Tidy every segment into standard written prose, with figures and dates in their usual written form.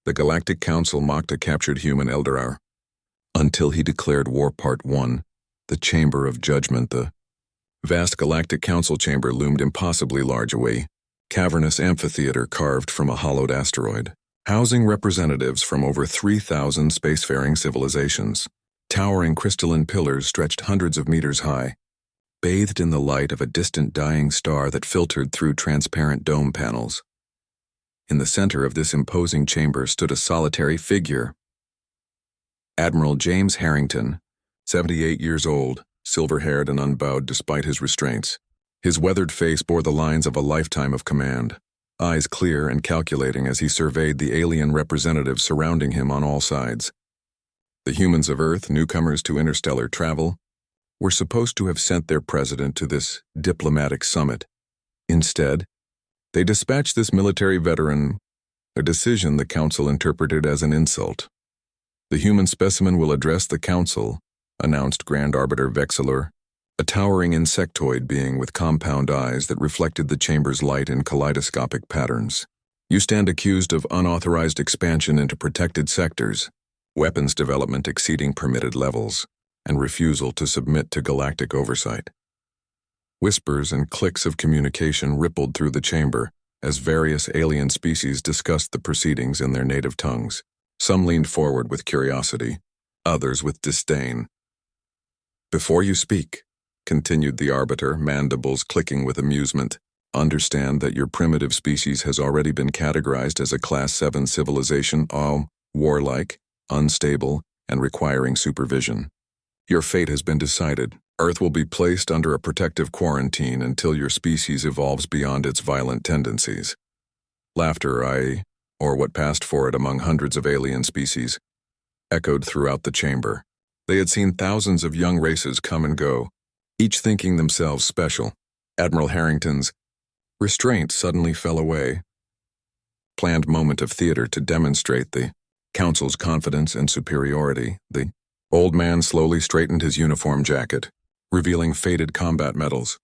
The Galactic Council mocked a captured human Eldar until he declared war. Part 1, the Chamber of Judgment. The vast Galactic Council chamber loomed impossibly large, a cavernous amphitheater carved from a hollowed asteroid, housing representatives from over 3,000 spacefaring civilizations. Towering crystalline pillars stretched hundreds of meters high, bathed in the light of a distant dying star that filtered through transparent dome panels. In the center of this imposing chamber stood a solitary figure. Admiral James Harrington, 78 years old, silver-haired and unbowed despite his restraints. His weathered face bore the lines of a lifetime of command, eyes clear and calculating as he surveyed the alien representatives surrounding him on all sides. The humans of Earth, newcomers to interstellar travel, were supposed to have sent their president to this diplomatic summit. Instead, they dispatched this military veteran, a decision the Council interpreted as an insult. The human specimen will address the Council, announced Grand Arbiter Vexilor, a towering insectoid being with compound eyes that reflected the chamber's light in kaleidoscopic patterns. You stand accused of unauthorized expansion into protected sectors, weapons development exceeding permitted levels, and refusal to submit to galactic oversight. Whispers and clicks of communication rippled through the chamber as various alien species discussed the proceedings in their native tongues. Some leaned forward with curiosity, others with disdain. "Before you speak," continued the Arbiter, mandibles clicking with amusement, "understand that your primitive species has already been categorized as a Class 7 civilization, warlike, unstable, and requiring supervision. Your fate has been decided. Earth will be placed under a protective quarantine until your species evolves beyond its violent tendencies." Laughter, or what passed for it among hundreds of alien species, echoed throughout the chamber. They had seen thousands of young races come and go, each thinking themselves special. Admiral Harrington's restraint suddenly fell away. Planned moment of theater to demonstrate the Council's confidence and superiority. The old man slowly straightened his uniform jacket, revealing faded combat medals.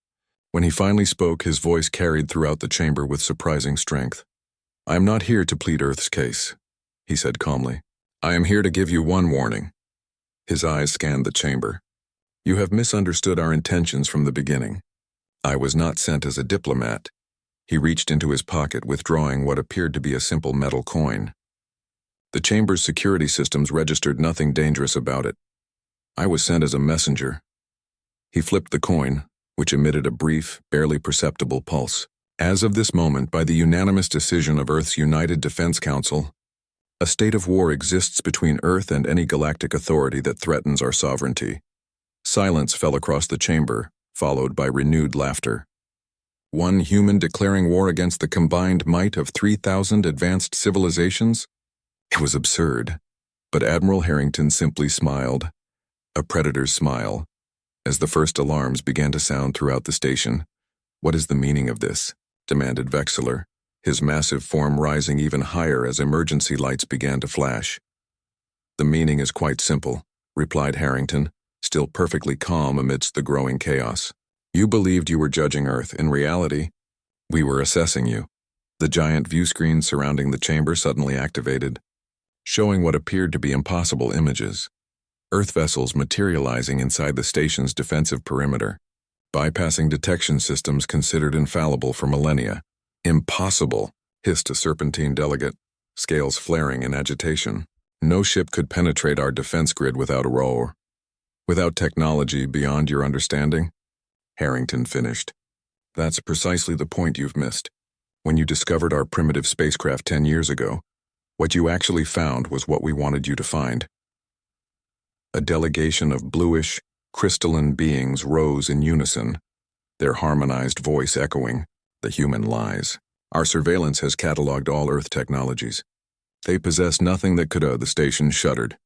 When he finally spoke, his voice carried throughout the chamber with surprising strength. "I am not here to plead Earth's case," he said calmly. "I am here to give you one warning." His eyes scanned the chamber. "You have misunderstood our intentions from the beginning. I was not sent as a diplomat." He reached into his pocket, withdrawing what appeared to be a simple metal coin. The chamber's security systems registered nothing dangerous about it. "I was sent as a messenger." He flipped the coin, which emitted a brief, barely perceptible pulse. "As of this moment, by the unanimous decision of Earth's United Defense Council, a state of war exists between Earth and any galactic authority that threatens our sovereignty." Silence fell across the chamber, followed by renewed laughter. One human declaring war against the combined might of 3,000 advanced civilizations? It was absurd, but Admiral Harrington simply smiled, a predator's smile, as the first alarms began to sound throughout the station. "What is the meaning of this?" demanded Vexilor, his massive form rising even higher as emergency lights began to flash. "The meaning is quite simple," replied Harrington, still perfectly calm amidst the growing chaos. "You believed you were judging Earth. In reality, we were assessing you." The giant view screen surrounding the chamber suddenly activated, showing what appeared to be impossible images. Earth vessels materializing inside the station's defensive perimeter, bypassing detection systems considered infallible for millennia. "Impossible," hissed a Serpentine delegate, scales flaring in agitation. "No ship could penetrate our defense grid without a roar. Without technology beyond your understanding?" Harrington finished. "That's precisely the point you've missed. When you discovered our primitive spacecraft 10 years ago, what you actually found was what we wanted you to find." A delegation of bluish, crystalline beings rose in unison, their harmonized voice echoing, "The human lies. Our surveillance has cataloged all Earth technologies. They possess nothing that could." The station shuddered,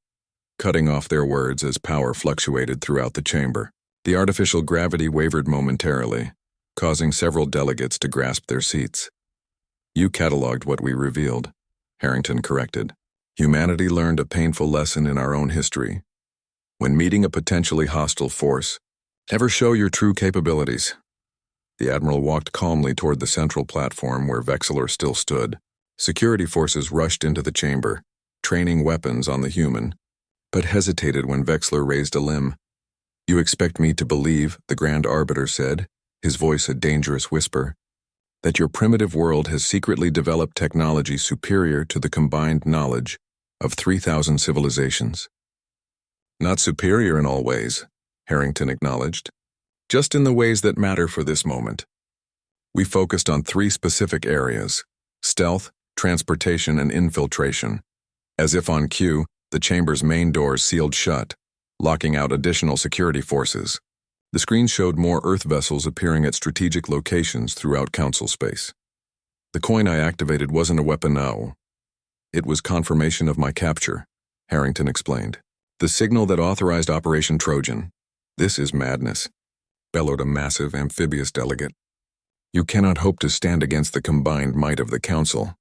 cutting off their words as power fluctuated throughout the chamber. The artificial gravity wavered momentarily, causing several delegates to grasp their seats. "You cataloged what we revealed," Harrington corrected. "Humanity learned a painful lesson in our own history. When meeting a potentially hostile force, never show your true capabilities." The Admiral walked calmly toward the central platform where Vexilor still stood, Security forces rushed into the chamber, training weapons on the human, but hesitated when Vexler raised a limb. "You expect me to believe," the Grand Arbiter said, his voice a dangerous whisper, "that your primitive world has secretly developed technology superior to the combined knowledge of 3,000 civilizations." "Not superior in all ways," Harrington acknowledged. "Just in the ways that matter for this moment. We focused on 3 specific areas: stealth, transportation, and infiltration. As if on cue, the chamber's main doors sealed shut, locking out additional security forces. The screen showed more Earth vessels appearing at strategic locations throughout Council space. "The coin I activated wasn't a weapon now. It was confirmation of my capture," Harrington explained. "The signal that authorized Operation Trojan." "This is madness," bellowed a massive amphibious delegate. "You cannot hope to stand against the combined might of the Council.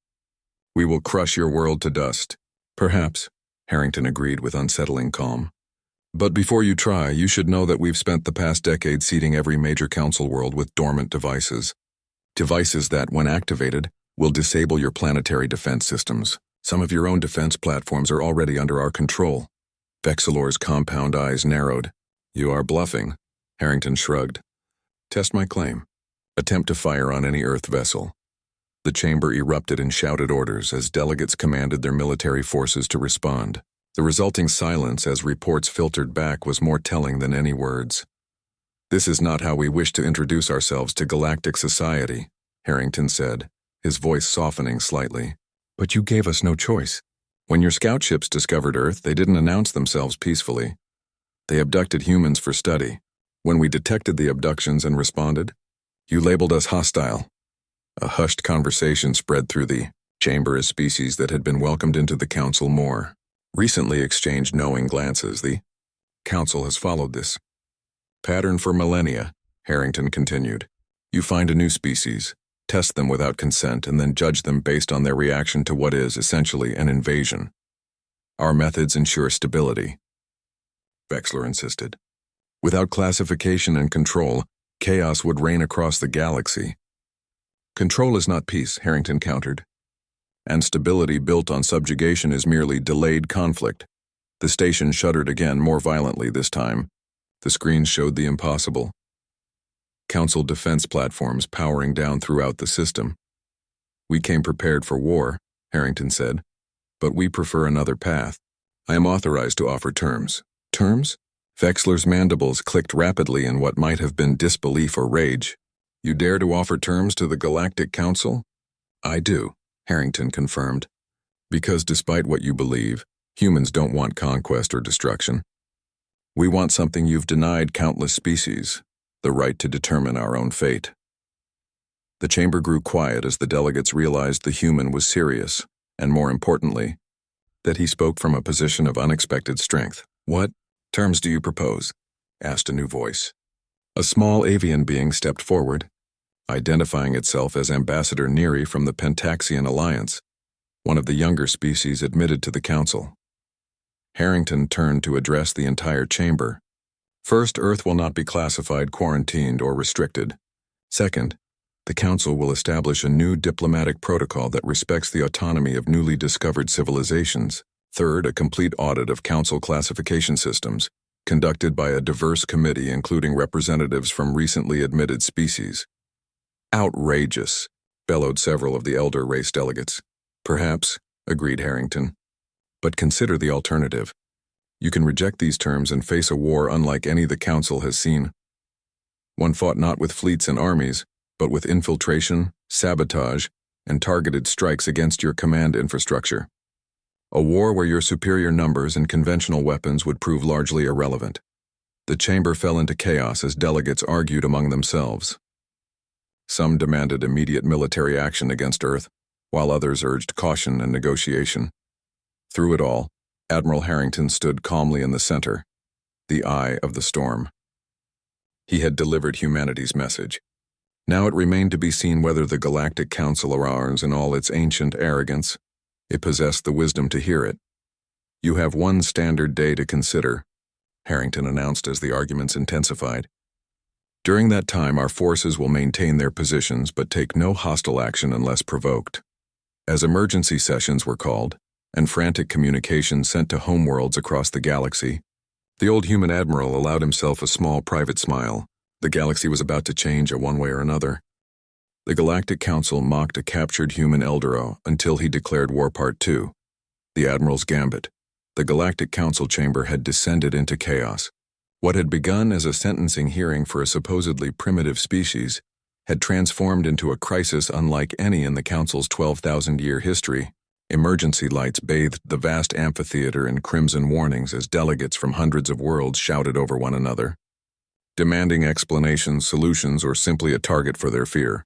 We will crush your world to dust." "Perhaps," Harrington agreed with unsettling calm. "But before you try, you should know that we've spent the past decade seeding every major Council world with dormant devices. Devices that, when activated, will disable your planetary defense systems. Some of your own defense platforms are already under our control." Vexelor's compound eyes narrowed. "You are bluffing," Harrington shrugged. "Test my claim. Attempt to fire on any Earth vessel." The chamber erupted in shouted orders as delegates commanded their military forces to respond. The resulting silence as reports filtered back was more telling than any words. "This is not how we wish to introduce ourselves to galactic society," Harrington said, his voice softening slightly. "But you gave us no choice. When your scout ships discovered Earth, they didn't announce themselves peacefully. They abducted humans for study. When we detected the abductions and responded, you labeled us hostile." A hushed conversation spread through the chamber as species that had been welcomed into the Council more recently exchanged knowing glances. "The Council has followed this pattern for millennia," Harrington continued. "You find a new species, test them without consent, and then judge them based on their reaction to what is, essentially, an invasion. Our methods ensure stability," Vexler insisted. "Without classification and control, chaos would reign across the galaxy." "Control is not peace," Harrington countered. "And stability built on subjugation is merely delayed conflict." The station shuddered again, more violently this time. The screens showed the impossible. Council defense platforms powering down throughout the system. "We came prepared for war," Harrington said, "but we prefer another path. I am authorized to offer terms." "Terms?" Vexler's mandibles clicked rapidly in what might have been disbelief or rage. "You dare to offer terms to the Galactic Council?" "I do," Harrington confirmed. "Because despite what you believe, humans don't want conquest or destruction. We want something you've denied countless species, the right to determine our own fate." The chamber grew quiet as the delegates realized the human was serious, and more importantly, that he spoke from a position of unexpected strength. "What terms do you propose?" asked a new voice. A small avian being stepped forward, identifying itself as Ambassador Neary from the Pentaxian Alliance, one of the younger species admitted to the Council. Harrington turned to address the entire chamber. "First, Earth will not be classified, quarantined, or restricted. Second, the Council will establish a new diplomatic protocol that respects the autonomy of newly discovered civilizations. Third, a complete audit of Council classification systems, conducted by a diverse committee including representatives from recently admitted species." "Outrageous," bellowed several of the elder race delegates. "Perhaps," agreed Harrington. "But consider the alternative. You can reject these terms and face a war unlike any the Council has seen. One fought not with fleets and armies, but with infiltration, sabotage, and targeted strikes against your command infrastructure. A war where your superior numbers and conventional weapons would prove largely irrelevant." The chamber fell into chaos as delegates argued among themselves. Some demanded immediate military action against Earth, while others urged caution and negotiation. Through it all, Admiral Harrington stood calmly in the center, the eye of the storm. He had delivered humanity's message. Now it remained to be seen whether the Galactic Council of ours, in all its ancient arrogance, it possessed the wisdom to hear it. "You have one standard day to consider," Harrington announced as the arguments intensified. "During that time, our forces will maintain their positions but take no hostile action unless provoked. As emergency sessions were called, and frantic communications sent to homeworlds across the galaxy, the old human admiral allowed himself a small private smile. The galaxy was about to change one way or another. The Galactic Council mocked a captured human Eldorau until he declared war Part 2. The Admiral's Gambit. The Galactic Council chamber had descended into chaos. What had begun as a sentencing hearing for a supposedly primitive species had transformed into a crisis unlike any in the Council's 12,000-year history. Emergency lights bathed the vast amphitheater in crimson warnings as delegates from hundreds of worlds shouted over one another, demanding explanations, solutions, or simply a target for their fear.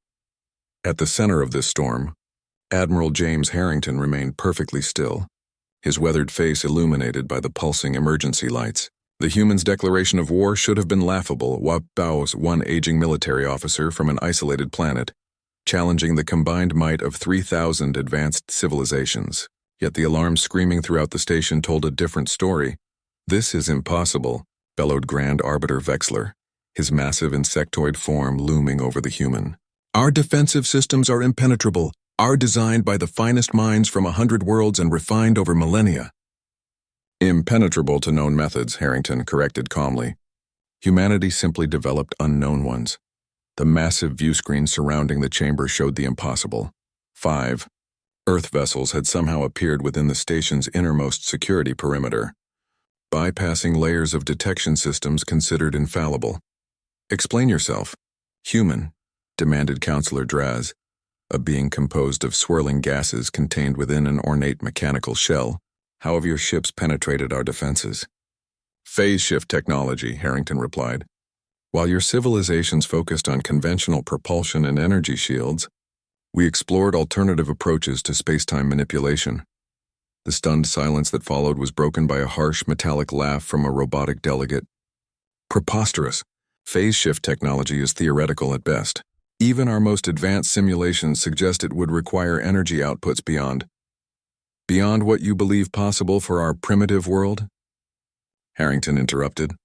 At the center of this storm, Admiral James Harrington remained perfectly still, his weathered face illuminated by the pulsing emergency lights. The humans' declaration of war should have been laughable, Bao's one aging military officer from an isolated planet, challenging the combined might of 3,000 advanced civilizations. Yet the alarms screaming throughout the station told a different story. "This is impossible," bellowed Grand Arbiter Vexler, his massive insectoid form looming over the human. "Our defensive systems are impenetrable, are designed by the finest minds from 100 worlds and refined over millennia." "Impenetrable to known methods," Harrington corrected calmly. "Humanity simply developed unknown ones." The massive viewscreen surrounding the chamber showed the impossible. 5 Earth vessels had somehow appeared within the station's innermost security perimeter, bypassing layers of detection systems considered infallible. "Explain yourself." "Human," demanded Counselor Draz, a being composed of swirling gases contained within an ornate mechanical shell. "How have your ships penetrated our defenses?" "Phase shift technology," Harrington replied. "While your civilizations focused on conventional propulsion and energy shields, we explored alternative approaches to space-time manipulation." The stunned silence that followed was broken by a harsh, metallic laugh from a robotic delegate. "Preposterous. Phase shift technology is theoretical at best. Even our most advanced simulations suggest it would require energy outputs beyond what you believe possible for our primitive world." Harrington interrupted.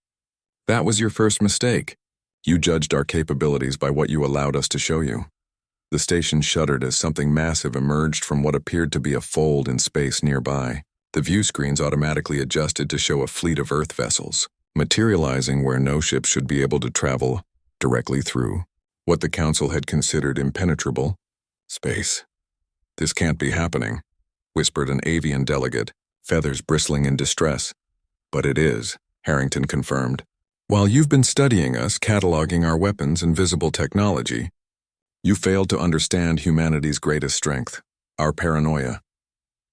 "That was your first mistake. You judged our capabilities by what you allowed us to show you." The station shuddered as something massive emerged from what appeared to be a fold in space nearby. The view screens automatically adjusted to show a fleet of Earth vessels, materializing where no ship should be able to travel directly through what the Council had considered impenetrable space. "This can't be happening," whispered an avian delegate, feathers bristling in distress. "But it is," Harrington confirmed. "While you've been studying us, cataloging our weapons and visible technology, you failed to understand humanity's greatest strength, our paranoia."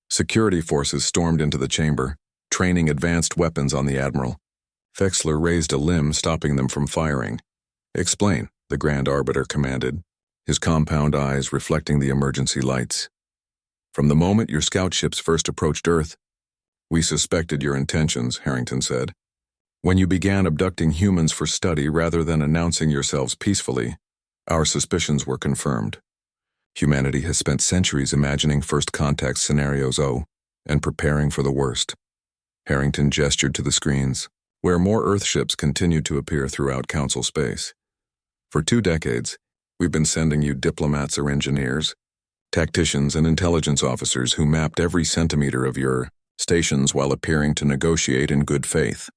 Security forces stormed into the chamber, training advanced weapons on the Admiral. Vexler raised a limb, stopping them from firing. "Explain," the Grand Arbiter commanded, his compound eyes reflecting the emergency lights. "From the moment your scout ships first approached Earth, we suspected your intentions," Harrington said. "When you began abducting humans for study rather than announcing yourselves peacefully, our suspicions were confirmed. Humanity has spent centuries imagining first contact scenarios and preparing for the worst." Harrington gestured to the screens, where more Earth ships continued to appear throughout Council space. "For 2 decades, we've been sending you diplomats or engineers, tacticians and intelligence officers who mapped every centimeter of your stations while appearing to negotiate in good faith."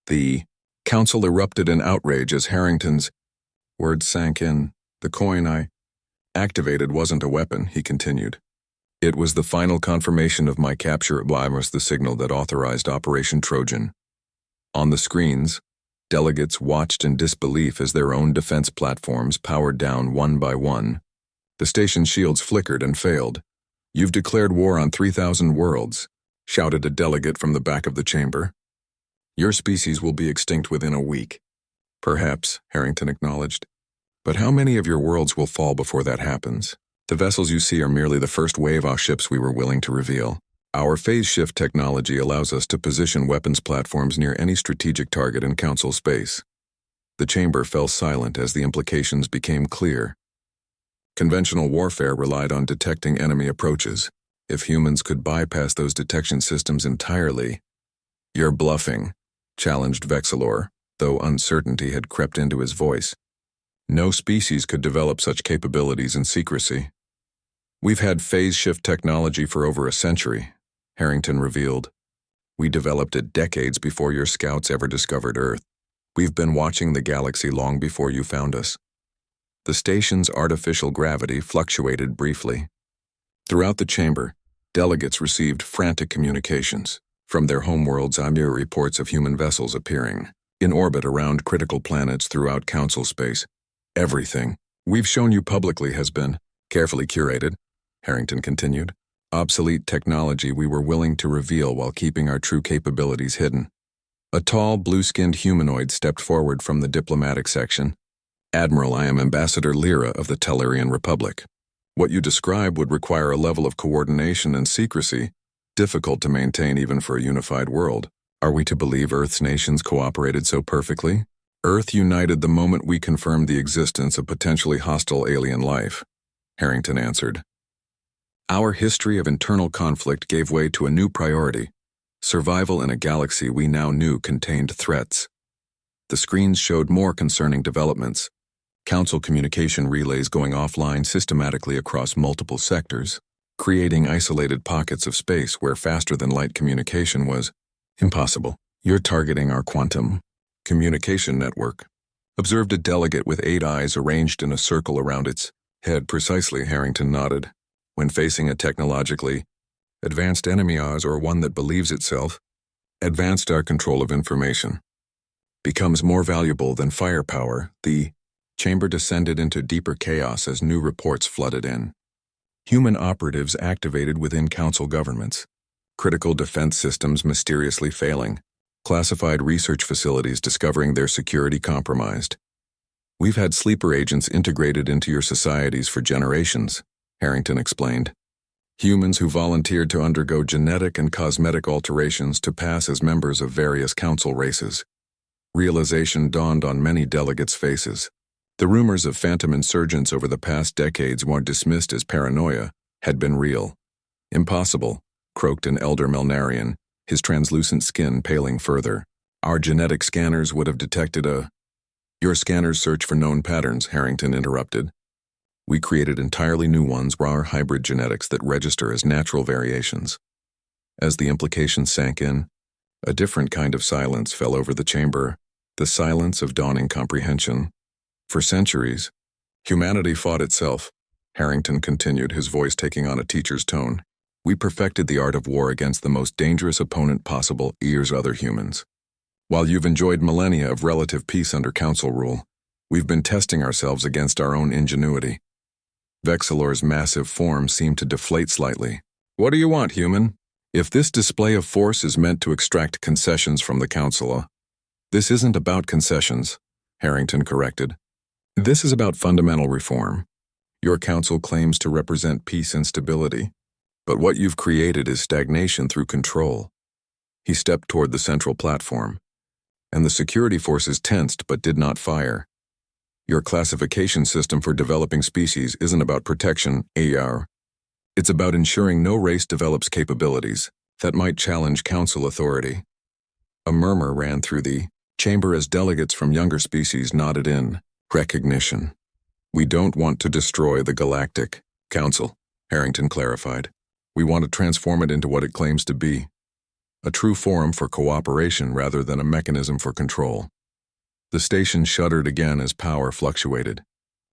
The Council erupted in outrage as Harrington's words sank in. "The coin I activated wasn't a weapon," he continued. "It was the final confirmation of my capture. It was the signal that authorized Operation Trojan." On the screens, delegates watched in disbelief as their own defense platforms powered down one by one. The station's shields flickered and failed. "You've declared war on 3,000 worlds," shouted a delegate from the back of the chamber. "Your species will be extinct within a week." "Perhaps," Harrington acknowledged. "But how many of your worlds will fall before that happens? The vessels you see are merely the first wave of ships we were willing to reveal. Our phase shift technology allows us to position weapons platforms near any strategic target in Council space." The chamber fell silent as the implications became clear. Conventional warfare relied on detecting enemy approaches. If humans could bypass those detection systems entirely— "You're bluffing," challenged Vexilor, though uncertainty had crept into his voice. "No species could develop such capabilities in secrecy." We've had phase shift technology for over a century, Harrington revealed. We developed it decades before your scouts ever discovered Earth. We've been watching the galaxy long before you found us. The station's artificial gravity fluctuated briefly. Throughout the chamber, delegates received frantic communications. From their homeworlds, Amir reports of human vessels appearing in orbit around critical planets throughout Council space. Everything we've shown you publicly has been carefully curated, Harrington continued. Obsolete technology we were willing to reveal while keeping our true capabilities hidden. A tall, blue-skinned humanoid stepped forward from the diplomatic section. Admiral, I am Ambassador Lyra of the Tellurian Republic. What you describe would require a level of coordination and secrecy difficult to maintain even for a unified world. Are we to believe Earth's nations cooperated so perfectly? Earth united the moment we confirmed the existence of potentially hostile alien life, Harrington answered. Our history of internal conflict gave way to a new priority: survival in a galaxy we now knew contained threats. The screens showed more concerning developments. Council communication relays going offline systematically across multiple sectors, creating isolated pockets of space where faster-than-light communication was impossible. You're targeting our quantum communication network, observed a delegate with 8 eyes arranged in a circle around its head. Precisely, Harrington nodded. When facing a technologically advanced enemy, Oz, or one that believes itself advanced, our control of information becomes more valuable than firepower. The chamber descended into deeper chaos as new reports flooded in. Human operatives activated within council governments, critical defense systems mysteriously failing, classified research facilities discovering their security compromised. We've had sleeper agents integrated into your societies for generations, Harrington explained. Humans who volunteered to undergo genetic and cosmetic alterations to pass as members of various council races. Realization dawned on many delegates' faces. The rumors of phantom insurgents over the past decades, more dismissed as paranoia, had been real. Impossible, croaked an elder Melnarian, his translucent skin paling further. Our genetic scanners would have detected a... Your scanners search for known patterns, Harrington interrupted. We created entirely new ones, raw hybrid genetics that register as natural variations. As the implications sank in, a different kind of silence fell over the chamber, the silence of dawning comprehension. For centuries, humanity fought itself, Harrington continued, his voice taking on a teacher's tone. We perfected the art of war against the most dangerous opponent possible, other humans. While you've enjoyed millennia of relative peace under council rule, we've been testing ourselves against our own ingenuity. Vexilor's massive form seemed to deflate slightly. What do you want, human? If this display of force is meant to extract concessions from the council, this isn't about concessions, Harrington corrected. This is about fundamental reform. Your council claims to represent peace and stability, but what you've created is stagnation through control. He stepped toward the central platform, and the security forces tensed but did not fire. Your classification system for developing species isn't about protection, AR. It's about ensuring no race develops capabilities that might challenge council authority. A murmur ran through the chamber as delegates from younger species nodded in recognition. We don't want to destroy the Galactic Council, Harrington clarified. We want to transform it into what it claims to be, a true forum for cooperation rather than a mechanism for control. The station shuddered again as power fluctuated.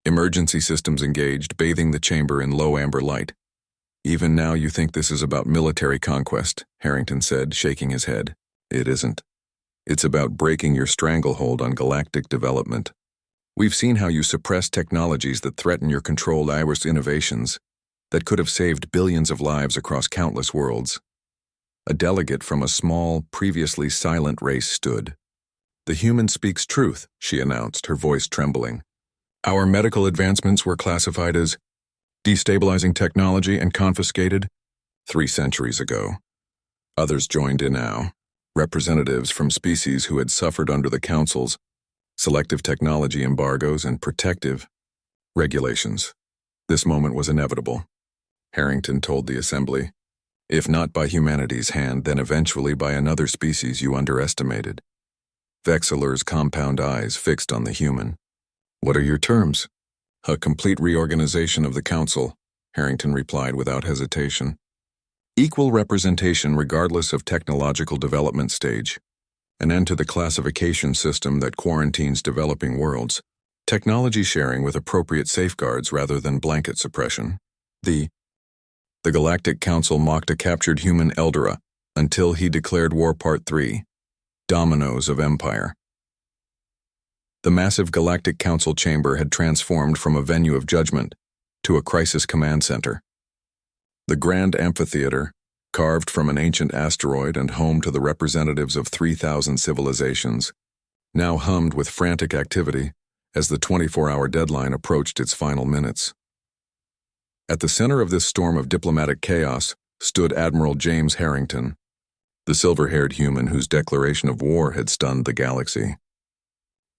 Emergency systems engaged, bathing the chamber in low amber light. Even now you think this is about military conquest, Harrington said, shaking his head. It isn't. It's about breaking your stranglehold on galactic development. We've seen how you suppress technologies that threaten your controlled iris innovations that could have saved billions of lives across countless worlds. A delegate from a small, previously silent race stood. The human speaks truth, she announced, her voice trembling. Our medical advancements were classified as destabilizing technology and confiscated 3 centuries ago. Others joined in now, representatives from species who had suffered under the Council's selective technology embargoes and protective regulations. This moment was inevitable, Harrington told the assembly. If not by humanity's hand, then eventually by another species you underestimated. Vexilor's compound eyes fixed on the human. What are your terms? A complete reorganization of the council, Harrington replied without hesitation. Equal representation regardless of technological development stage. An end to the classification system that quarantines developing worlds. Technology sharing with appropriate safeguards rather than blanket suppression. The Galactic Council mocked a captured human Eldera until he declared war. Part 3. Dominoes of Empire. The massive Galactic Council chamber had transformed from a venue of judgment to a crisis command center. The grand amphitheater, carved from an ancient asteroid and home to the representatives of 3,000 civilizations, now hummed with frantic activity as the 24-hour deadline approached its final minutes. At the center of this storm of diplomatic chaos stood Admiral James Harrington, the silver-haired human whose declaration of war had stunned the galaxy.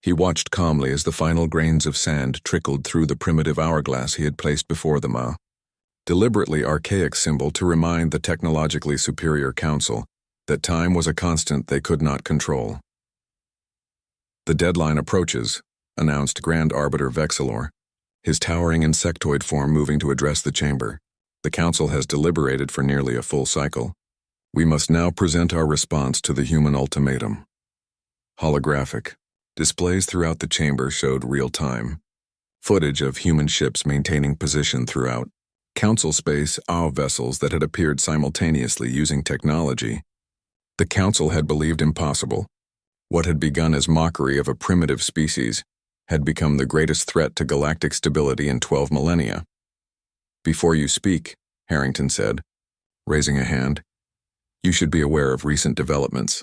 He watched calmly as the final grains of sand trickled through the primitive hourglass he had placed before them, a deliberately archaic symbol to remind the technologically superior council that time was a constant they could not control. "The deadline approaches," announced Grand Arbiter Vexilor, his towering insectoid form moving to address the chamber. "The council has deliberated for nearly a full cycle. We must now present our response to the human ultimatum." Holographic displays throughout the chamber showed real-time footage of human ships maintaining position throughout Council space, vessels that had appeared simultaneously using technology the Council had believed impossible. What had begun as mockery of a primitive species had become the greatest threat to galactic stability in 12 millennia. "Before you speak," Harrington said, raising a hand, "you should be aware of recent developments."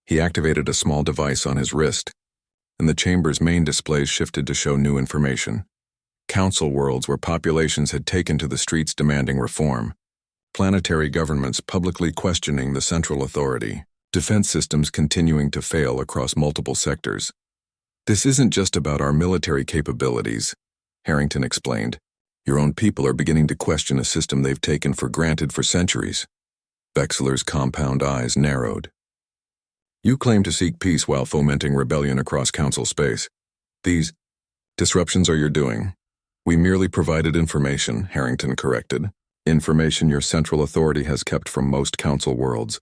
He activated a small device on his wrist, and the chamber's main displays shifted to show new information. Council worlds where populations had taken to the streets demanding reform. Planetary governments publicly questioning the central authority. Defense systems continuing to fail across multiple sectors. "This isn't just about our military capabilities," Harrington explained. "Your own people are beginning to question a system they've taken for granted for centuries." Vexilor's compound eyes narrowed. "You claim to seek peace while fomenting rebellion across Council space. These disruptions are your doing." "We merely provided information," Harrington corrected. "Information your central authority has kept from most Council worlds.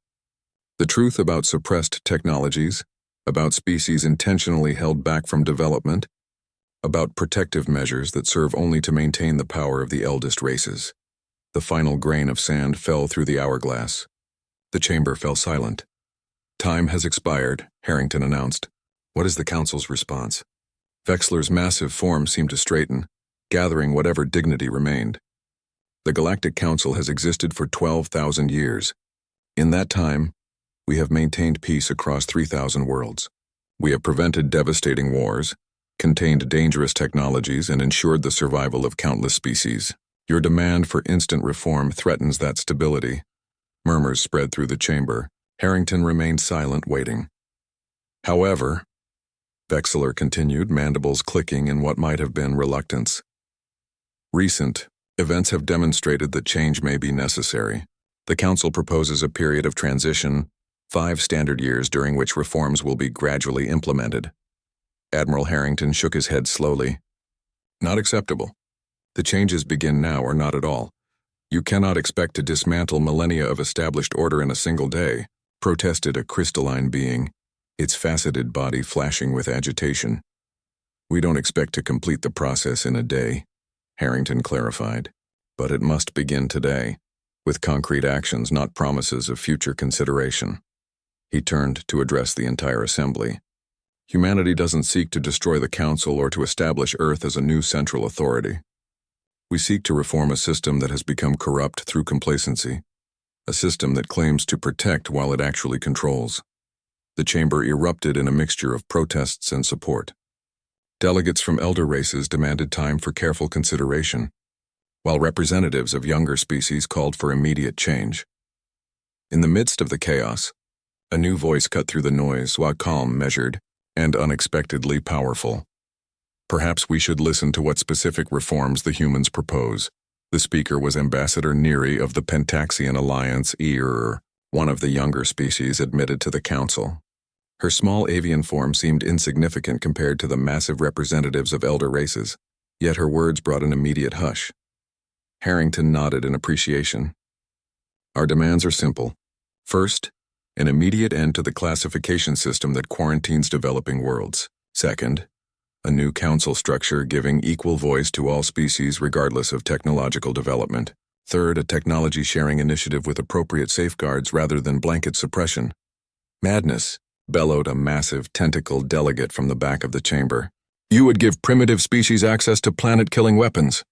The truth about suppressed technologies, about species intentionally held back from development, about protective measures that serve only to maintain the power of the eldest races." The final grain of sand fell through the hourglass. The chamber fell silent. "Time has expired," Harrington announced. "What is the Council's response?" Vexilor's massive form seemed to straighten, gathering whatever dignity remained. "The Galactic Council has existed for 12,000 years. In that time, we have maintained peace across 3,000 worlds. We have prevented devastating wars, contained dangerous technologies, and ensured the survival of countless species. Your demand for instant reform threatens that stability." Murmurs spread through the chamber. Harrington remained silent, waiting. "However," Vexilor continued, mandibles clicking in what might have been reluctance, "recent events have demonstrated that change may be necessary. The Council proposes a period of transition, 5 standard years during which reforms will be gradually implemented." Admiral Harrington shook his head slowly. "Not acceptable. The changes begin now or not at all. You cannot expect to dismantle millennia of established order in a single day," protested a crystalline being, its faceted body flashing with agitation. "We don't expect to complete the process in a day," Harrington clarified. "But it must begin today, with concrete actions, not promises of future consideration." He turned to address the entire assembly. "Humanity doesn't seek to destroy the Council or to establish Earth as a new central authority. We seek to reform a system that has become corrupt through complacency, a system that claims to protect while it actually controls." The chamber erupted in a mixture of protests and support. Delegates from elder races demanded time for careful consideration, while representatives of younger species called for immediate change. In the midst of the chaos, a new voice cut through the noise, while calm, measured, and unexpectedly powerful. "Perhaps we should listen to what specific reforms the humans propose." The speaker was Ambassador Neri of the Pentaxian Alliance, one of the younger species admitted to the Council. Her small avian form seemed insignificant compared to the massive representatives of elder races, yet her words brought an immediate hush. Harrington nodded in appreciation. Our demands are simple. First, an immediate end to the classification system that quarantines developing worlds. Second, a new council structure giving equal voice to all species regardless of technological development. Third, a technology sharing initiative with appropriate safeguards rather than blanket suppression. Madness, bellowed a massive, tentacled delegate from the back of the chamber. You would give primitive species access to planet-killing weapons.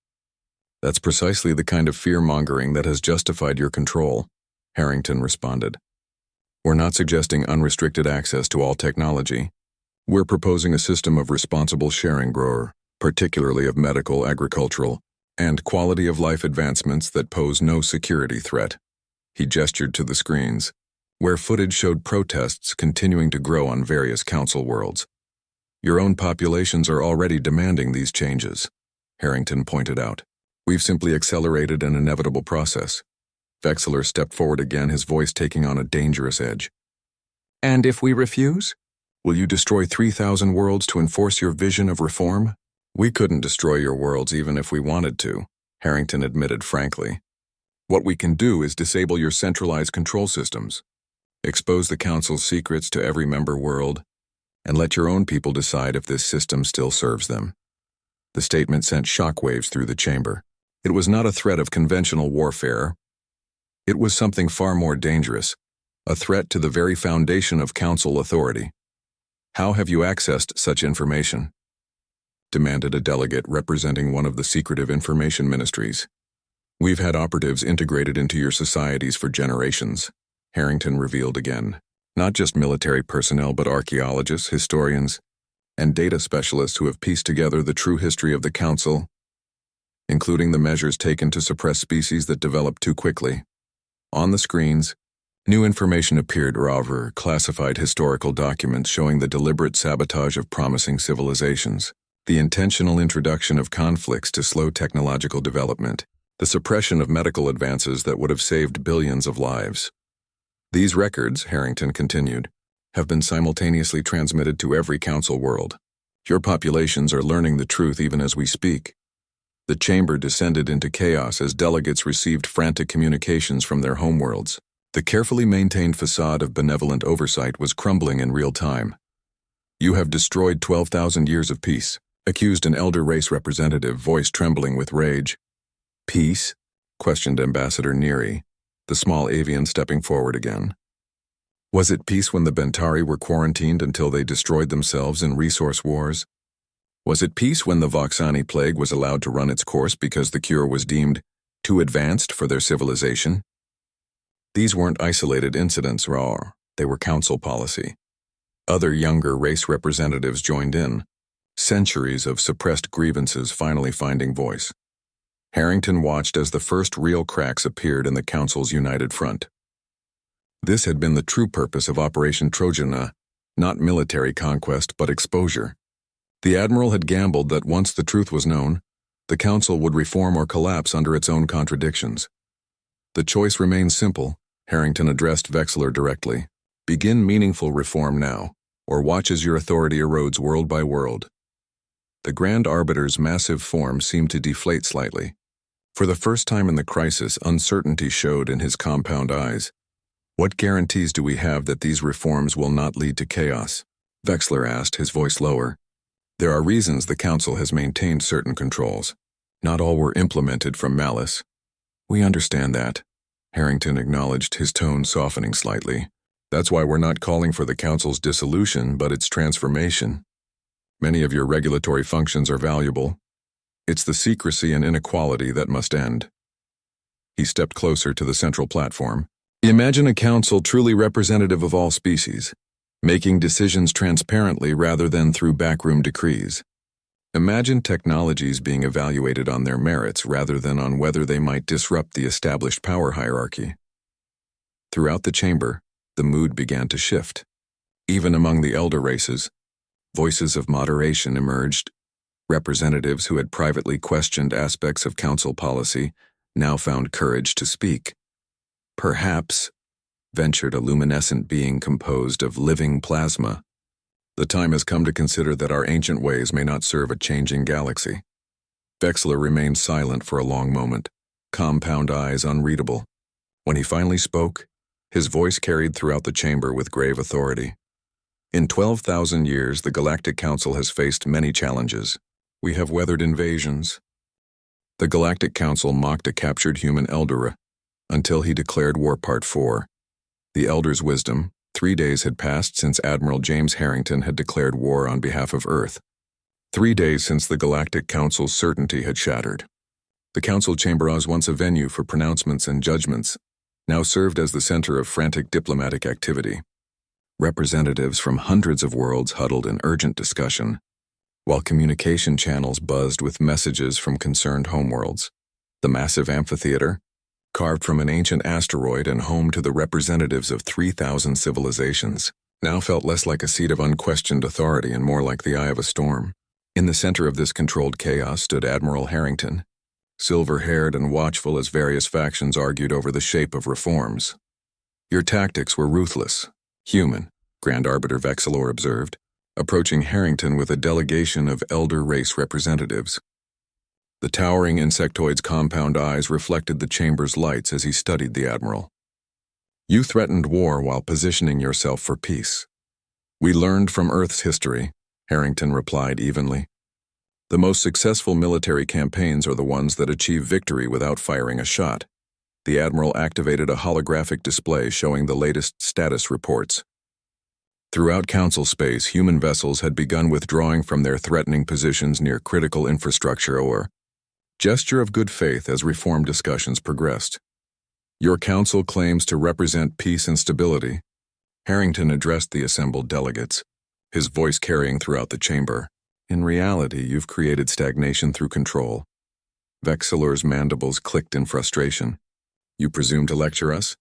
That's precisely the kind of fear-mongering that has justified your control, Harrington responded. We're not suggesting unrestricted access to all technology. We're proposing a system of responsible sharing, Grower, particularly of medical, agricultural, and quality-of-life advancements that pose no security threat. He gestured to the screens, where footage showed protests continuing to grow on various council worlds. Your own populations are already demanding these changes, Harrington pointed out. We've simply accelerated an inevitable process. Vexler stepped forward again, his voice taking on a dangerous edge. And if we refuse? Will you destroy 3,000 worlds to enforce your vision of reform? We couldn't destroy your worlds even if we wanted to, Harrington admitted frankly. What we can do is disable your centralized control systems, expose the Council's secrets to every member world, and let your own people decide if this system still serves them. The statement sent shockwaves through the chamber. It was not a threat of conventional warfare. It was something far more dangerous, a threat to the very foundation of Council authority. How have you accessed such information? Demanded a delegate representing one of the secretive information ministries. We've had operatives integrated into your societies for generations, Harrington revealed again. Not just military personnel, but archaeologists, historians, and data specialists who have pieced together the true history of the Council, including the measures taken to suppress species that develop too quickly. On the screens, new information appeared, rather classified historical documents showing the deliberate sabotage of promising civilizations, the intentional introduction of conflicts to slow technological development, the suppression of medical advances that would have saved billions of lives. These records, Harrington continued, have been simultaneously transmitted to every Council world. Your populations are learning the truth even as we speak. The chamber descended into chaos as delegates received frantic communications from their homeworlds. The carefully maintained facade of benevolent oversight was crumbling in real time. You have destroyed 12,000 years of peace, accused an elder race representative, voice trembling with rage. Peace? Questioned Ambassador Neary, the small avian stepping forward again. Was it peace when the Bentari were quarantined until they destroyed themselves in resource wars? Was it peace when the Voxani plague was allowed to run its course because the cure was deemed too advanced for their civilization? These weren't isolated incidents, they were Council policy. Other younger race representatives joined in, centuries of suppressed grievances finally finding voice. Harrington watched as the first real cracks appeared in the Council's united front. This had been the true purpose of Operation Trojana, not military conquest but exposure. The Admiral had gambled that once the truth was known, the Council would reform or collapse under its own contradictions. The choice remained simple, Harrington addressed Vexler directly. Begin meaningful reform now, or watch as your authority erodes world by world. The Grand Arbiter's massive form seemed to deflate slightly. For the first time in the crisis, uncertainty showed in his compound eyes. What guarantees do we have that these reforms will not lead to chaos? Vexler asked, his voice lower. There are reasons the Council has maintained certain controls. Not all were implemented from malice. We understand that, Harrington acknowledged, his tone softening slightly. That's why we're not calling for the Council's dissolution, but its transformation. Many of your regulatory functions are valuable. It's the secrecy and inequality that must end. He stepped closer to the central platform. Imagine a council truly representative of all species, making decisions transparently rather than through backroom decrees. Imagine technologies being evaluated on their merits rather than on whether they might disrupt the established power hierarchy. Throughout the chamber, the mood began to shift. Even among the elder races, voices of moderation emerged. Representatives who had privately questioned aspects of council policy now found courage to speak. Perhaps, ventured a luminescent being composed of living plasma, the time has come to consider that our ancient ways may not serve a changing galaxy. Vexler remained silent for a long moment, compound eyes unreadable. When he finally spoke, his voice carried throughout the chamber with grave authority. In 12,000 years, the Galactic Council has faced many challenges. We have weathered invasions. The Galactic Council mocked a captured human elder until he declared war. Part 4. The Elder's Wisdom. 3 days had passed since Admiral James Harrington had declared war on behalf of Earth. 3 days since the Galactic Council's certainty had shattered. The Council Chamber was once a venue for pronouncements and judgments, now served as the center of frantic diplomatic activity. Representatives from hundreds of worlds huddled in urgent discussion, while communication channels buzzed with messages from concerned homeworlds. The massive amphitheater, carved from an ancient asteroid and home to the representatives of 3,000 civilizations, now felt less like a seat of unquestioned authority and more like the eye of a storm. In the center of this controlled chaos stood Admiral Harrington, silver-haired and watchful as various factions argued over the shape of reforms. Your tactics were ruthless, human, Grand Arbiter Vexilor observed, approaching Harrington with a delegation of elder race representatives. The towering insectoid's compound eyes reflected the chamber's lights as he studied the Admiral. You threatened war while positioning yourself for peace. We learned from Earth's history, Harrington replied evenly. The most successful military campaigns are the ones that achieve victory without firing a shot. The Admiral activated a holographic display showing the latest status reports. Throughout Council space, human vessels had begun withdrawing from their threatening positions near critical infrastructure or gesture of good faith as reform discussions progressed. Your Council claims to represent peace and stability. Harrington addressed the assembled delegates, his voice carrying throughout the chamber. In reality, you've created stagnation through control. Vexilor's mandibles clicked in frustration. You presume to lecture us?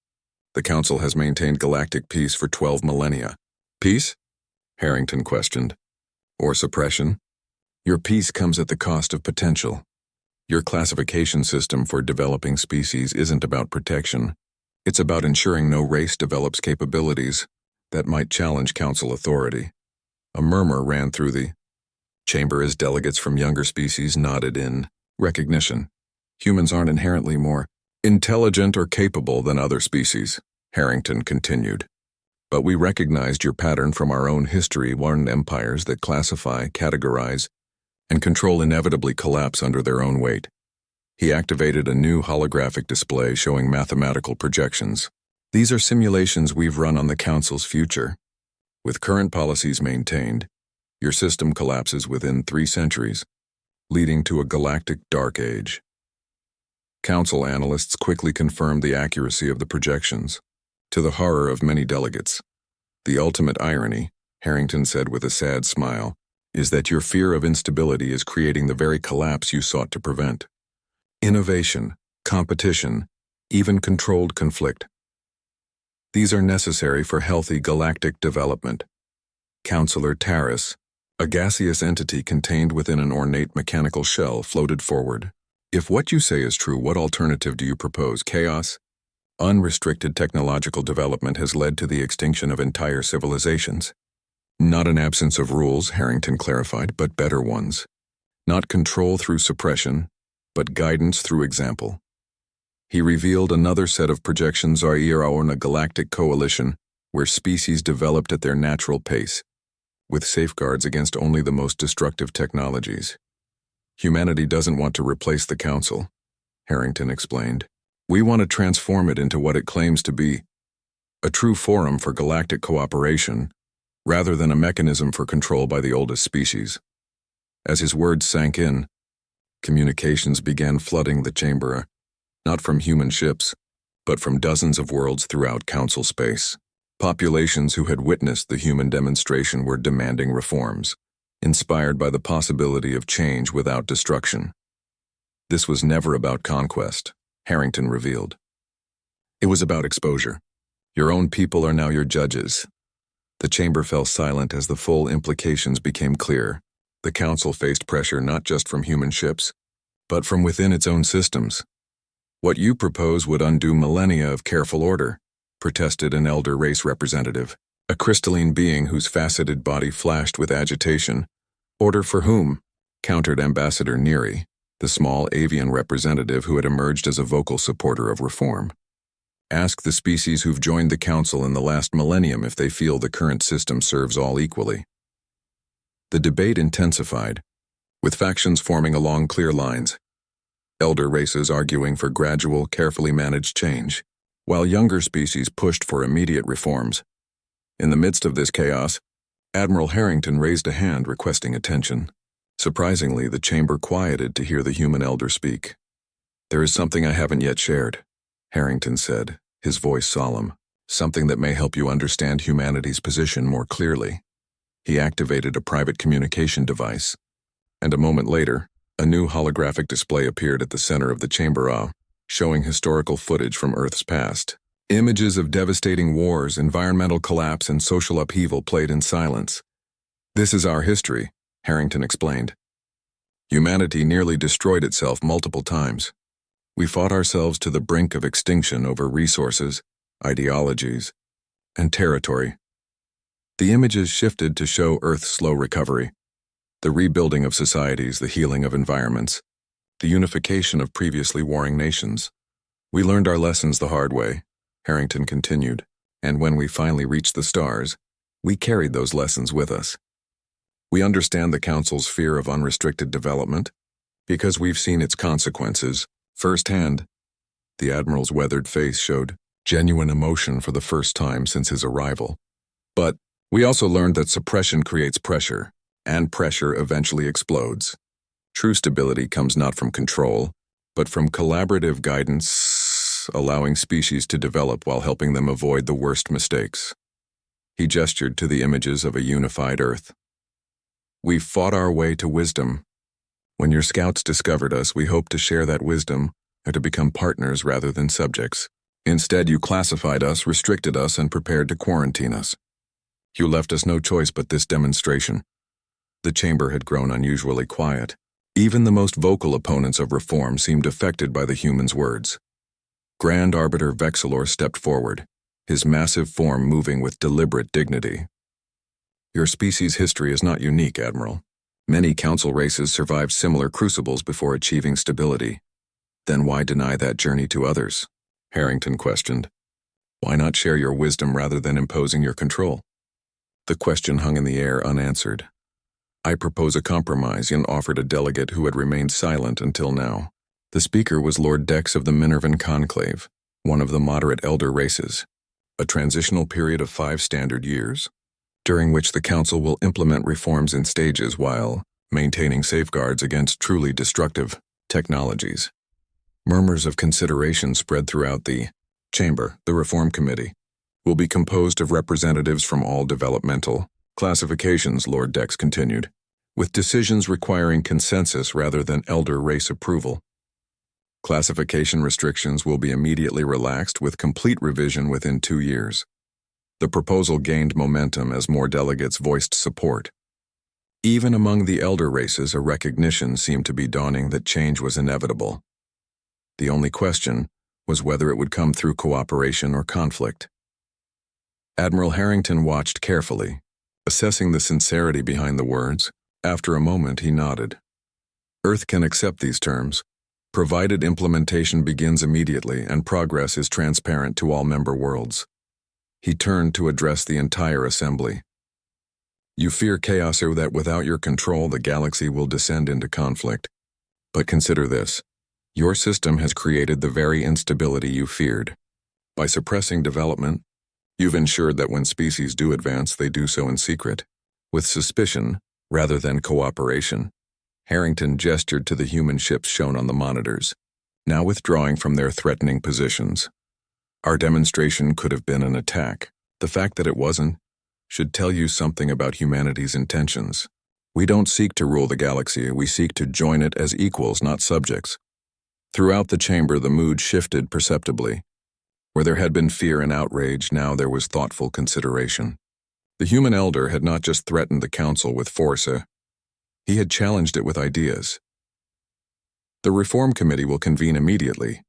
The Council has maintained galactic peace for 12 millennia. Peace? Harrington questioned. Or suppression? Your peace comes at the cost of potential. Your classification system for developing species isn't about protection. It's about ensuring no race develops capabilities that might challenge Council authority. A murmur ran through the chamber as delegates from younger species nodded in recognition. Humans aren't inherently more intelligent or capable than other species, Harrington continued. But we recognized your pattern from our own history. One empires that classify, categorize, and control inevitably collapse under their own weight. He activated a new holographic display showing mathematical projections. These are simulations we've run on the Council's future. With current policies maintained, your system collapses within 3 centuries, leading to a galactic dark age. Council analysts quickly confirmed the accuracy of the projections, to the horror of many delegates. The ultimate irony, Harrington said with a sad smile, is that your fear of instability is creating the very collapse you sought to prevent. Innovation, competition, even controlled conflict. These are necessary for healthy galactic development. Counselor Taris, a gaseous entity contained within an ornate mechanical shell, floated forward. If what you say is true, what alternative do you propose? Chaos? Unrestricted technological development has led to the extinction of entire civilizations. Not an absence of rules, Harrington clarified, but better ones. Not control through suppression, but guidance through example. He revealed another set of projections on a galactic coalition where species developed at their natural pace, with safeguards against only the most destructive technologies. Humanity doesn't want to replace the Council, Harrington explained. We want to transform it into what it claims to be, a true forum for galactic cooperation, rather than a mechanism for control by the oldest species. As his words sank in, communications began flooding the chamber, not from human ships, but from dozens of worlds throughout Council space. Populations who had witnessed the human demonstration were demanding reforms, inspired by the possibility of change without destruction. This was never about conquest, Harrington revealed. It was about exposure. Your own people are now your judges. The chamber fell silent as the full implications became clear. The Council faced pressure not just from human ships, but from within its own systems. What you propose would undo millennia of careful order, protested an elder race representative, a crystalline being whose faceted body flashed with agitation. Order for whom? Countered Ambassador Neary, the small avian representative who had emerged as a vocal supporter of reform. Ask the species who've joined the council in the last millennium if they feel the current system serves all equally. The debate intensified, with factions forming along clear lines, elder races arguing for gradual, carefully managed change, while younger species pushed for immediate reforms. In the midst of this chaos, Admiral Harrington raised a hand requesting attention. Surprisingly, the chamber quieted to hear the human elder speak. "There is something I haven't yet shared," Harrington said, his voice solemn, "something that may help you understand humanity's position more clearly." He activated a private communication device, and a moment later, a new holographic display appeared at the center of the chamber, showing historical footage from Earth's past. Images of devastating wars, environmental collapse, and social upheaval played in silence. "This is our history," Harrington explained. "Humanity nearly destroyed itself multiple times. We fought ourselves to the brink of extinction over resources, ideologies, and territory." The images shifted to show Earth's slow recovery, the rebuilding of societies, the healing of environments, the unification of previously warring nations. "We learned our lessons the hard way," Harrington continued, "and when we finally reached the stars, we carried those lessons with us. We understand the Council's fear of unrestricted development because we've seen its consequences firsthand." The Admiral's weathered face showed genuine emotion for the first time since his arrival. "But we also learned that suppression creates pressure, and pressure eventually explodes. True stability comes not from control, but from collaborative guidance, allowing species to develop while helping them avoid the worst mistakes." He gestured to the images of a unified Earth. "We fought our way to wisdom. When your scouts discovered us, we hoped to share that wisdom and to become partners rather than subjects. Instead, you classified us, restricted us, and prepared to quarantine us. You left us no choice but this demonstration." The chamber had grown unusually quiet. Even the most vocal opponents of reform seemed affected by the human's words. Grand Arbiter Vexilor stepped forward, his massive form moving with deliberate dignity. "Your species' history is not unique, Admiral. Many council races survived similar crucibles before achieving stability. Then why deny that journey to others?" Harrington questioned. "Why not share your wisdom rather than imposing your control?" The question hung in the air unanswered. "I propose a compromise," and offered a delegate who had remained silent until now. The speaker was Lord Dex of the Minervan Conclave, one of the moderate elder races. "A transitional period of 5 standard years, during which the Council will implement reforms in stages while maintaining safeguards against truly destructive technologies." Murmurs of consideration spread throughout the chamber. "The Reform Committee will be composed of representatives from all developmental classifications," Lord Dex continued, "with decisions requiring consensus rather than elder race approval. Classification restrictions will be immediately relaxed with complete revision within 2 years." The proposal gained momentum as more delegates voiced support. Even among the elder races, a recognition seemed to be dawning that change was inevitable. The only question was whether it would come through cooperation or conflict. Admiral Harrington watched carefully, assessing the sincerity behind the words. After a moment, he nodded. "Earth can accept these terms, provided implementation begins immediately and progress is transparent to all member worlds." He turned to address the entire assembly. "You fear chaos or that without your control the galaxy will descend into conflict. But consider this. Your system has created the very instability you feared. By suppressing development, you've ensured that when species do advance, they do so in secret, with suspicion rather than cooperation." Harrington gestured to the human ships shown on the monitors, now withdrawing from their threatening positions. "Our demonstration could have been an attack. The fact that it wasn't should tell you something about humanity's intentions. We don't seek to rule the galaxy, we seek to join it as equals, not subjects." Throughout the chamber, the mood shifted perceptibly. Where there had been fear and outrage, now there was thoughtful consideration. The human elder had not just threatened the council with force, he had challenged it with ideas. "The Reform Committee will convene immediately,"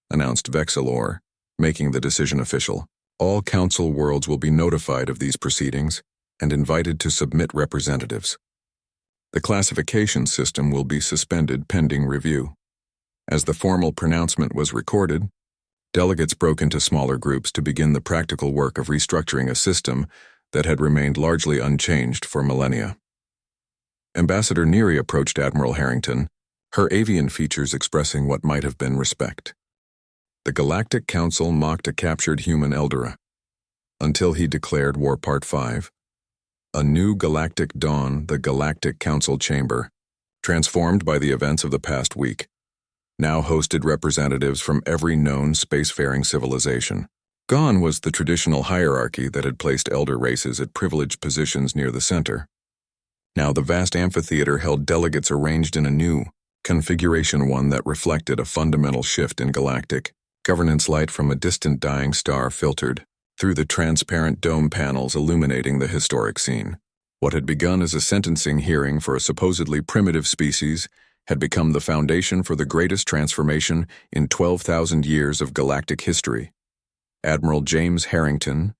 announced Vexilor, making the decision official. "All council worlds will be notified of these proceedings and invited to submit representatives." The classification system will be suspended pending review. As the formal pronouncement was recorded, delegates broke into smaller groups to begin the practical work of restructuring a system that had remained largely unchanged for millennia. Ambassador Neary approached Admiral Harrington, her avian features expressing what might have been respect. The Galactic Council mocked a captured human Eldera, until he declared War Part 5. A new galactic dawn, the Galactic Council Chamber, transformed by the events of the past week, now hosted representatives from every known spacefaring civilization. Gone was the traditional hierarchy that had placed elder races at privileged positions near the center. Now the vast amphitheater held delegates arranged in a new configuration, one that reflected a fundamental shift in galactic governance. Light from a distant dying star filtered through the transparent dome panels illuminating the historic scene. What had begun as a sentencing hearing for a supposedly primitive species had become the foundation for the greatest transformation in 12,000 years of galactic history. Admiral James Harrington,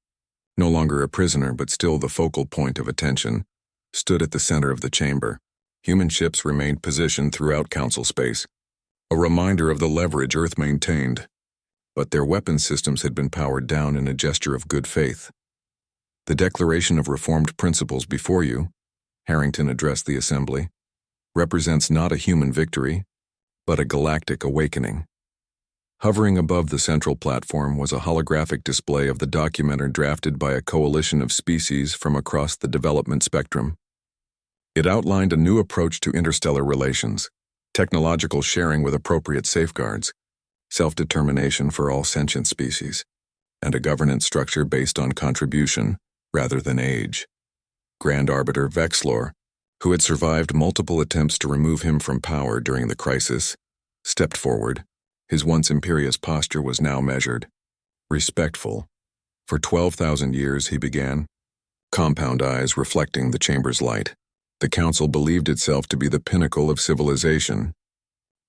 no longer a prisoner but still the focal point of attention, stood at the center of the chamber. Human ships remained positioned throughout Council space, a reminder of the leverage Earth maintained, but their weapon systems had been powered down in a gesture of good faith. The Declaration of Reformed Principles before you, Harrington addressed the assembly, represents not a human victory, but a galactic awakening. Hovering above the central platform was a holographic display of the document drafted by a coalition of species from across the development spectrum. It outlined a new approach to interstellar relations, technological sharing with appropriate safeguards, self-determination for all sentient species, and a governance structure based on contribution rather than age. Grand Arbiter Vexlor, who had survived multiple attempts to remove him from power during the crisis, stepped forward. His once imperious posture was now measured, respectful. For 12,000 years, he began, compound eyes reflecting the chamber's light. The council believed itself to be the pinnacle of civilization.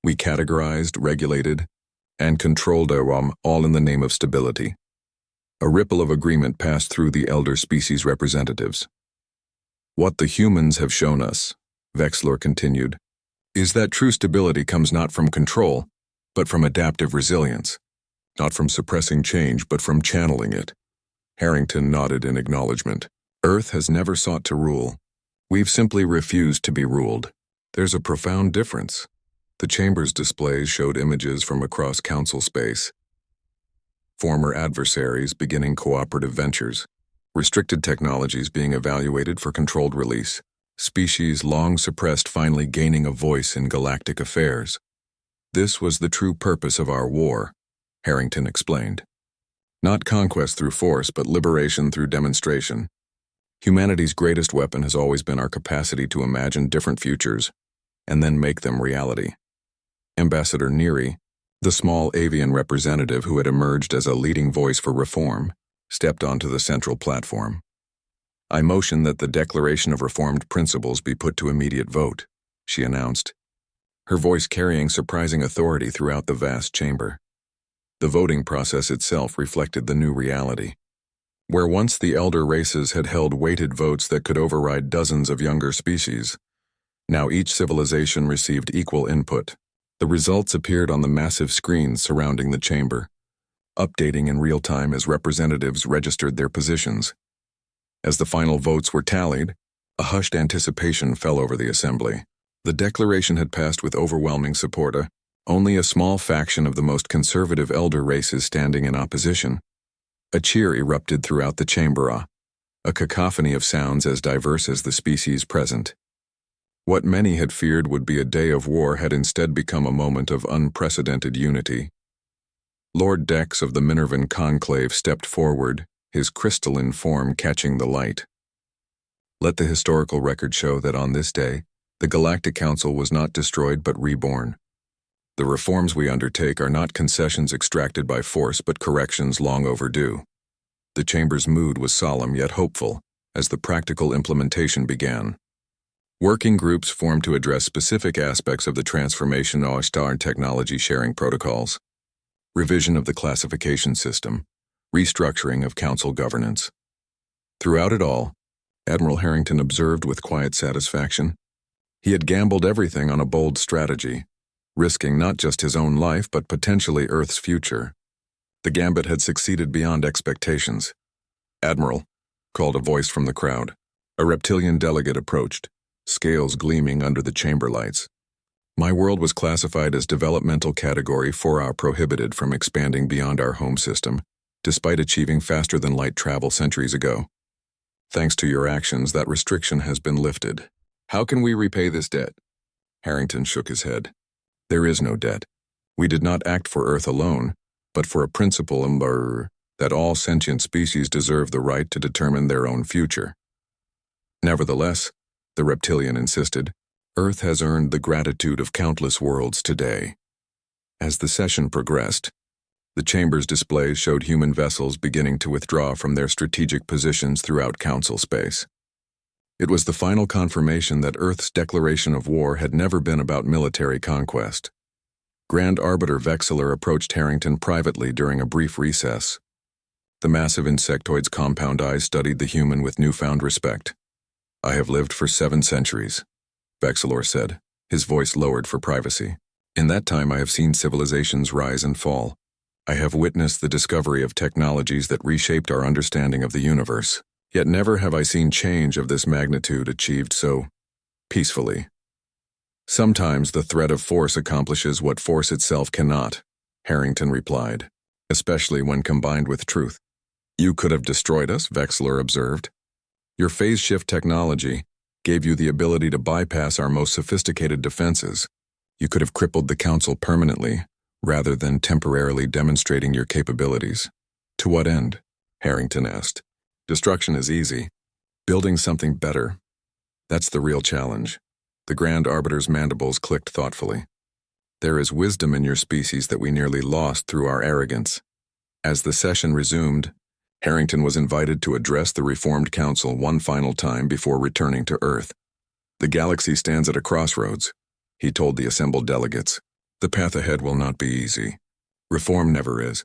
We categorized, regulated, and controlled our all in the name of stability. A ripple of agreement passed through the elder species representatives. What the humans have shown us, Vexlor continued, is that true stability comes not from control, but from adaptive resilience. Not from suppressing change, but from channeling it. Harrington nodded in acknowledgement. Earth has never sought to rule. We've simply refused to be ruled. There's a profound difference. The chamber's displays showed images from across council space. Former adversaries beginning cooperative ventures. Restricted technologies being evaluated for controlled release. Species long suppressed finally gaining a voice in galactic affairs. This was the true purpose of our war, Harrington explained. Not conquest through force, but liberation through demonstration. Humanity's greatest weapon has always been our capacity to imagine different futures and then make them reality. Ambassador Neary, the small avian representative who had emerged as a leading voice for reform, stepped onto the central platform. I motion that the Declaration of Reformed Principles be put to immediate vote, she announced, her voice carrying surprising authority throughout the vast chamber. The voting process itself reflected the new reality. Where once the elder races had held weighted votes that could override dozens of younger species, now each civilization received equal input. The results appeared on the massive screens surrounding the chamber, updating in real time as representatives registered their positions. As the final votes were tallied, a hushed anticipation fell over the assembly. The declaration had passed with overwhelming support, only a small faction of the most conservative elder races standing in opposition. A cheer erupted throughout the chamber, a cacophony of sounds as diverse as the species present. What many had feared would be a day of war had instead become a moment of unprecedented unity. Lord Dex of the Minervan Conclave stepped forward, his crystalline form catching the light. Let the historical record show that on this day, the Galactic Council was not destroyed but reborn. The reforms we undertake are not concessions extracted by force but corrections long overdue. The chamber's mood was solemn yet hopeful as the practical implementation began. Working groups formed to address specific aspects of the transformation of star technology sharing protocols, revision of the classification system, restructuring of council governance. Throughout it all, Admiral Harrington observed with quiet satisfaction, He had gambled everything on a bold strategy, risking not just his own life but potentially Earth's future. The gambit had succeeded beyond expectations. "Admiral," called a voice from the crowd. A reptilian delegate approached, scales gleaming under the chamber lights. "My world was classified as developmental category 4A prohibited from expanding beyond our home system, despite achieving faster-than-light travel centuries ago. Thanks to your actions, that restriction has been lifted. How can we repay this debt?" Harrington shook his head. "There is no debt. We did not act for Earth alone, but for a principle that all sentient species deserve the right to determine their own future." "Nevertheless," the reptilian insisted, "Earth has earned the gratitude of countless worlds today." As the session progressed, the chamber's displays showed human vessels beginning to withdraw from their strategic positions throughout Council space. It was the final confirmation that Earth's declaration of war had never been about military conquest. Grand Arbiter Vexillor approached Harrington privately during a brief recess. The massive insectoid's compound eyes studied the human with newfound respect. "I have lived for 7 centuries, Vexillor said, his voice lowered for privacy. "In that time I have seen civilizations rise and fall. I have witnessed the discovery of technologies that reshaped our understanding of the universe. Yet never have I seen change of this magnitude achieved so peacefully. Sometimes the threat of force accomplishes what force itself cannot," Harrington replied, "especially when combined with truth." "You could have destroyed us," Vexillor observed. "Your phase shift technology gave you the ability to bypass our most sophisticated defenses. You could have crippled the Council permanently, rather than temporarily demonstrating your capabilities." "To what end?" Harrington asked. "Destruction is easy. Building something better, that's the real challenge." The Grand Arbiter's mandibles clicked thoughtfully. "There is wisdom in your species that we nearly lost through our arrogance." As the session resumed, Harrington was invited to address the Reformed Council one final time before returning to Earth. "The galaxy stands at a crossroads," he told the assembled delegates. "The path ahead will not be easy. Reform never is.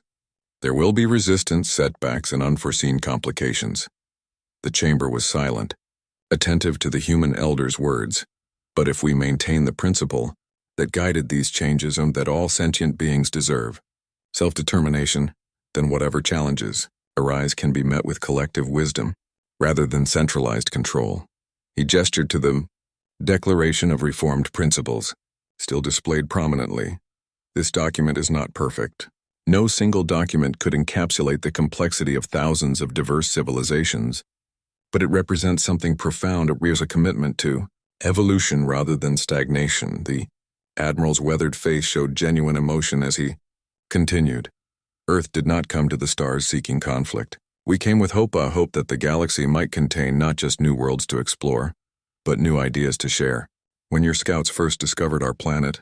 There will be resistance, setbacks, and unforeseen complications." The chamber was silent, attentive to the human elder's words. "But if we maintain the principle that guided these changes and that all sentient beings deserve self-determination, then whatever challenges arise can be met with collective wisdom, rather than centralized control." He gestured to the Declaration of Reformed Principles, still displayed prominently. "This document is not perfect. No single document could encapsulate the complexity of thousands of diverse civilizations, but it represents something profound. It rears a commitment to evolution rather than stagnation." The Admiral's weathered face showed genuine emotion as he continued. "Earth did not come to the stars seeking conflict. We came with hope, a hope that the galaxy might contain not just new worlds to explore, but new ideas to share. When your scouts first discovered our planet,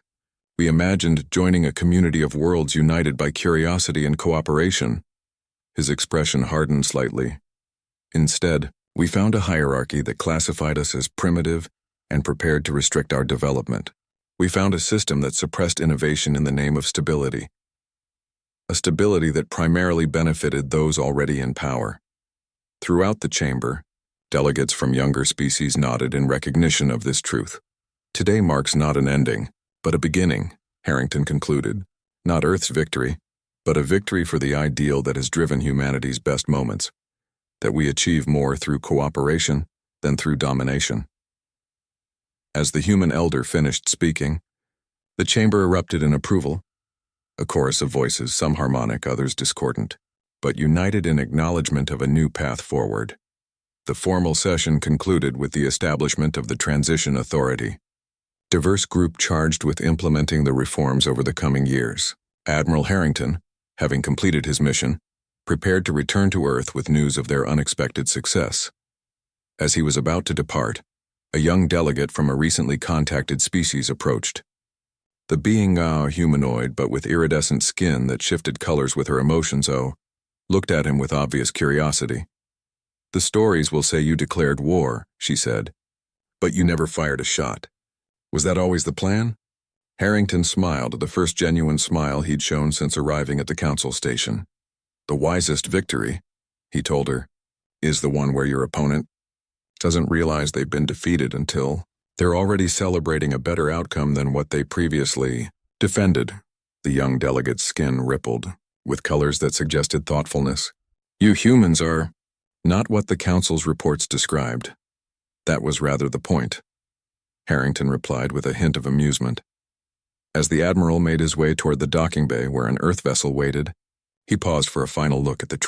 we imagined joining a community of worlds united by curiosity and cooperation." His expression hardened slightly. "Instead, we found a hierarchy that classified us as primitive and prepared to restrict our development. We found a system that suppressed innovation in the name of stability. A stability that primarily benefited those already in power." Throughout the chamber, delegates from younger species nodded in recognition of this truth. "Today marks not an ending, but a beginning," Harrington concluded. "Not Earth's victory, but a victory for the ideal that has driven humanity's best moments. That we achieve more through cooperation than through domination." As the human elder finished speaking, the chamber erupted in approval. A chorus of voices, some harmonic, others discordant, but united in acknowledgement of a new path forward. The formal session concluded with the establishment of the Transition Authority, diverse group charged with implementing the reforms over the coming years. Admiral Harrington, having completed his mission, prepared to return to Earth with news of their unexpected success. As he was about to depart, a young delegate from a recently contacted species approached. The being, humanoid but with iridescent skin that shifted colors with her emotions, looked at him with obvious curiosity. "The stories will say you declared war," she said, "but you never fired a shot. Was that always the plan?" Harrington smiled, the first genuine smile he'd shown since arriving at the council station. "The wisest victory," he told her, "is the one where your opponent doesn't realize they've been defeated until They're already celebrating a better outcome than what they previously defended. The young delegate's skin rippled, with colors that suggested thoughtfulness. You humans are not what the Council's reports described. That was rather the point, Harrington replied with a hint of amusement. As the Admiral made his way toward the docking bay where an Earth vessel waited, he paused for a final look at the